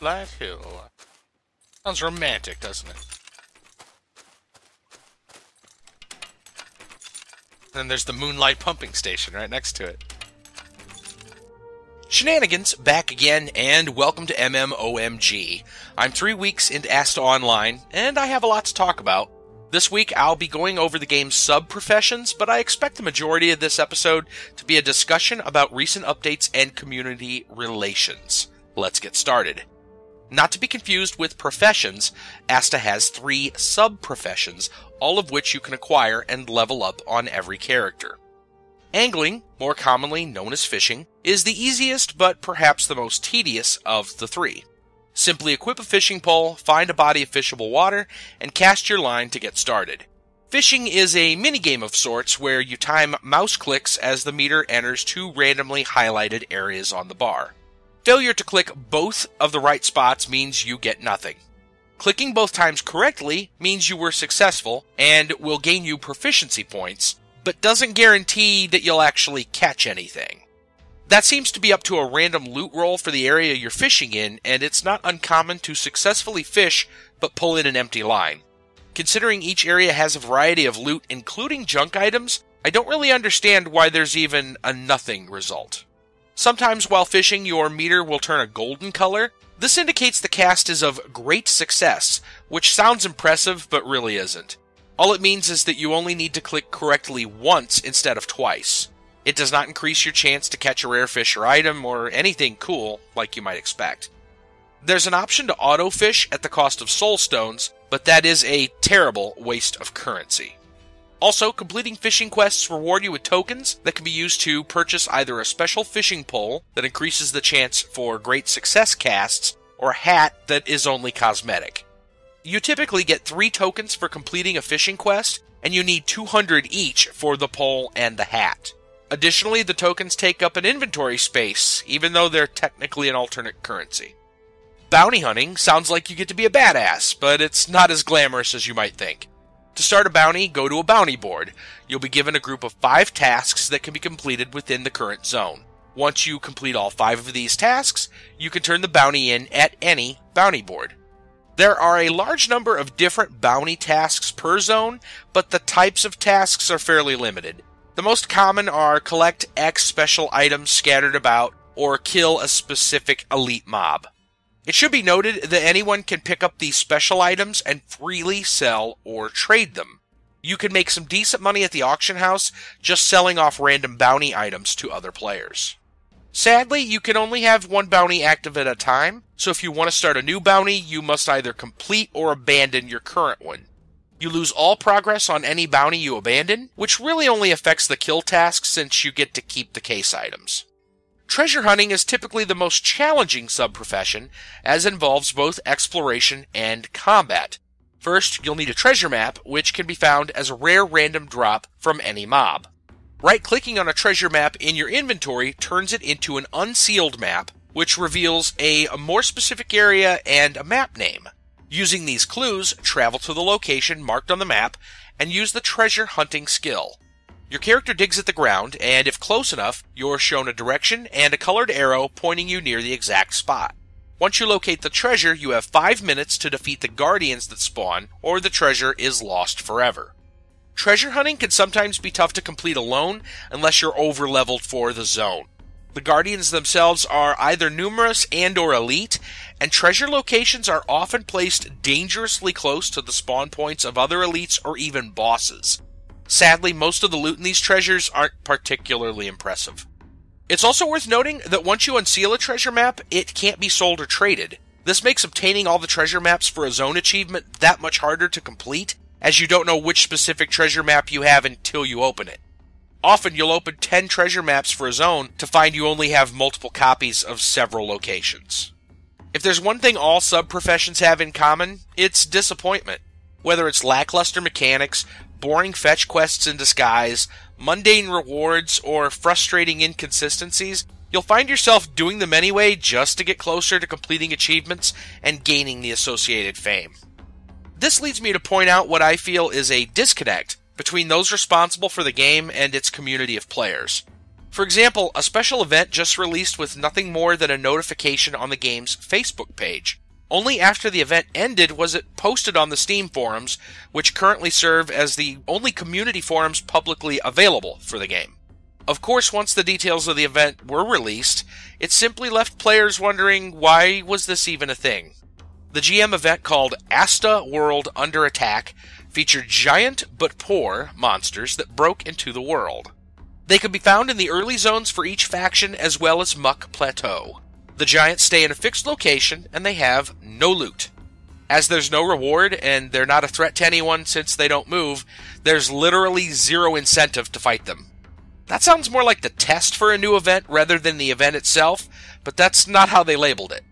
Moonlight Hill. Sounds romantic, doesn't it? Then there's the Moonlight pumping station right next to it. Shenanigans back again, and welcome to MMOMG. I'm 3 weeks into ASTA Online, and I have a lot to talk about. This week I'll be going over the game's sub-professions, but I expect the majority of this episode to be a discussion about recent updates and community relations. Let's get started. Not to be confused with professions, ASTA has 3 sub-professions, all of which you can acquire and level up on every character. Angling, more commonly known as fishing, is the easiest but perhaps the most tedious of the 3. Simply equip a fishing pole, find a body of fishable water, and cast your line to get started. Fishing is a minigame of sorts where you time mouse clicks as the meter enters 2 randomly highlighted areas on the bar. Failure to click both of the right spots means you get nothing. Clicking both times correctly means you were successful and will gain you proficiency points, but doesn't guarantee that you'll actually catch anything. That seems to be up to a random loot roll for the area you're fishing in, and it's not uncommon to successfully fish but pull in an empty line. Considering each area has a variety of loot, including junk items, I don't really understand why there's even a nothing result. Sometimes while fishing, your meter will turn a golden color. This indicates the cast is of great success, which sounds impressive but really isn't. All it means is that you only need to click correctly once instead of twice. It does not increase your chance to catch a rare fish or item or anything cool like you might expect. There's an option to auto-fish at the cost of soul stones, but that is a terrible waste of currency. Also, completing fishing quests reward you with tokens that can be used to purchase either a special fishing pole that increases the chance for great success casts, or a hat that is only cosmetic. You typically get 3 tokens for completing a fishing quest, and you need 200 each for the pole and the hat. Additionally, the tokens take up an inventory space, even though they're technically an alternate currency. Bounty hunting sounds like you get to be a badass, but it's not as glamorous as you might think. To start a bounty, go to a bounty board. You'll be given a group of 5 tasks that can be completed within the current zone. Once you complete all 5 of these tasks, you can turn the bounty in at any bounty board. There are a large number of different bounty tasks per zone, but the types of tasks are fairly limited. The most common are collect X special items scattered about, or kill a specific elite mob. It should be noted that anyone can pick up these special items and freely sell or trade them. You can make some decent money at the auction house just selling off random bounty items to other players. Sadly, you can only have 1 bounty active at a time, so if you want to start a new bounty, you must either complete or abandon your current one. You lose all progress on any bounty you abandon, which really only affects the kill task since you get to keep the case items. Treasure hunting is typically the most challenging sub-profession, as it involves both exploration and combat. First, you'll need a treasure map, which can be found as a rare random drop from any mob. Right-clicking on a treasure map in your inventory turns it into an unsealed map, which reveals a more specific area and a map name. Using these clues, travel to the location marked on the map, and use the treasure hunting skill. Your character digs at the ground, and if close enough, you're shown a direction and a colored arrow pointing you near the exact spot. Once you locate the treasure, you have 5 minutes to defeat the guardians that spawn, or the treasure is lost forever. Treasure hunting can sometimes be tough to complete alone unless you're over-leveled for the zone. The guardians themselves are either numerous and/or elite, and treasure locations are often placed dangerously close to the spawn points of other elites or even bosses. Sadly, most of the loot in these treasures aren't particularly impressive. It's also worth noting that once you unseal a treasure map, it can't be sold or traded. This makes obtaining all the treasure maps for a zone achievement that much harder to complete, as you don't know which specific treasure map you have until you open it. Often you'll open 10 treasure maps for a zone to find you only have multiple copies of several locations. If there's one thing all sub-professions have in common, it's disappointment. Whether it's lackluster mechanics, boring fetch quests in disguise, mundane rewards, or frustrating inconsistencies, you'll find yourself doing them anyway just to get closer to completing achievements and gaining the associated fame. This leads me to point out what I feel is a disconnect between those responsible for the game and its community of players. For example, a special event just released with nothing more than a notification on the game's Facebook page. Only after the event ended was it posted on the Steam forums, which currently serve as the only community forums publicly available for the game. Of course, once the details of the event were released, it simply left players wondering, why was this even a thing? The GM event, called ASTA World Under Attack, featured giant but poor monsters that broke into the world. They could be found in the early zones for each faction as well as Muck Plateau. The giants stay in a fixed location and they have no loot. As there's no reward and they're not a threat to anyone since they don't move, there's literally zero incentive to fight them. That sounds more like the test for a new event rather than the event itself, but that's not how they labeled it.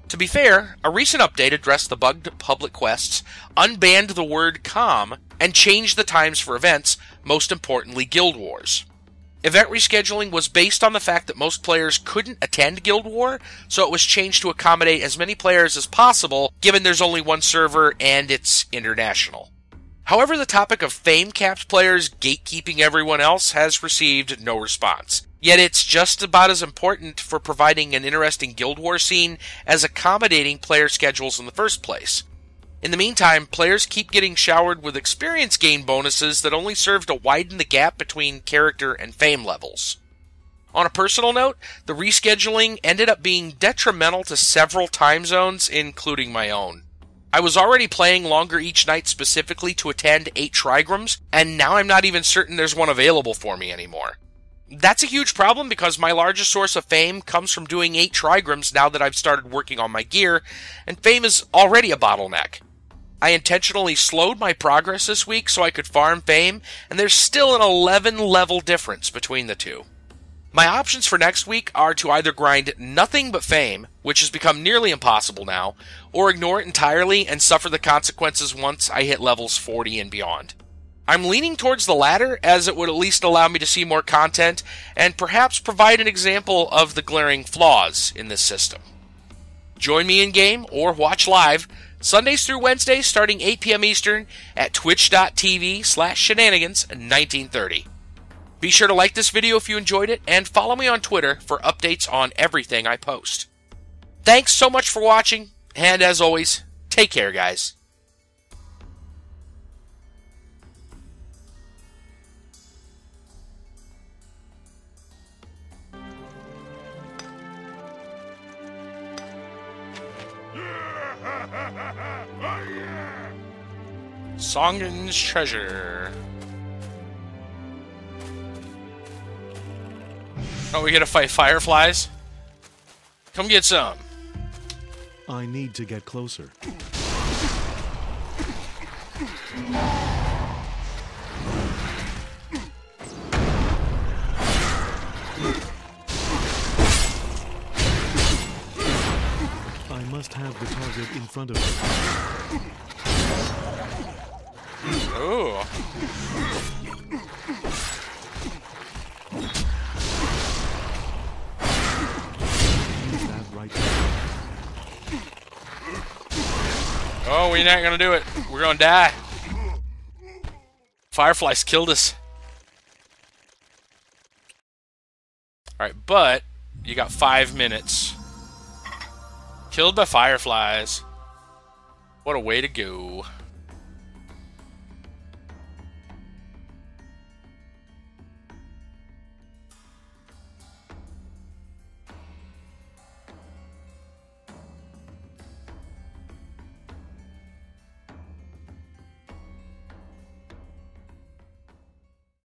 To be fair, a recent update addressed the bugged public quests, unbanned the word "com", and changed the times for events, most importantly Guild Wars. Event rescheduling was based on the fact that most players couldn't attend Guild War, so it was changed to accommodate as many players as possible, given there's only one server and it's international. However, the topic of fame-capped players gatekeeping everyone else has received no response. Yet it's just about as important for providing an interesting Guild War scene as accommodating player schedules in the first place. In the meantime, players keep getting showered with experience gain bonuses that only serve to widen the gap between character and fame levels. On a personal note, the rescheduling ended up being detrimental to several time zones, including my own. I was already playing longer each night specifically to attend 8 trigrams, and now I'm not even certain there's one available for me anymore. That's a huge problem because my largest source of fame comes from doing 8 trigrams now that I've started working on my gear, and fame is already a bottleneck. I intentionally slowed my progress this week so I could farm fame, and there's still an 11 level difference between the two. My options for next week are to either grind nothing but fame, which has become nearly impossible now, or ignore it entirely and suffer the consequences once I hit levels 40 and beyond. I'm leaning towards the latter, as it would at least allow me to see more content and perhaps provide an example of the glaring flaws in this system. Join me in-game or watch live Sundays through Wednesdays starting 8 p.m. Eastern at twitch.tv/shenanigans1930. Be sure to like this video if you enjoyed it, and follow me on Twitter for updates on everything I post. Thanks so much for watching, and as always, take care, guys. Songen's treasure. Oh, we gotta fight fireflies? Come get some. I need to get closer. I must have the target in front of me. Ooh. Oh, we're not gonna do it. We're gonna die. Fireflies killed us. Alright, but you got 5 minutes. Killed by fireflies. What a way to go.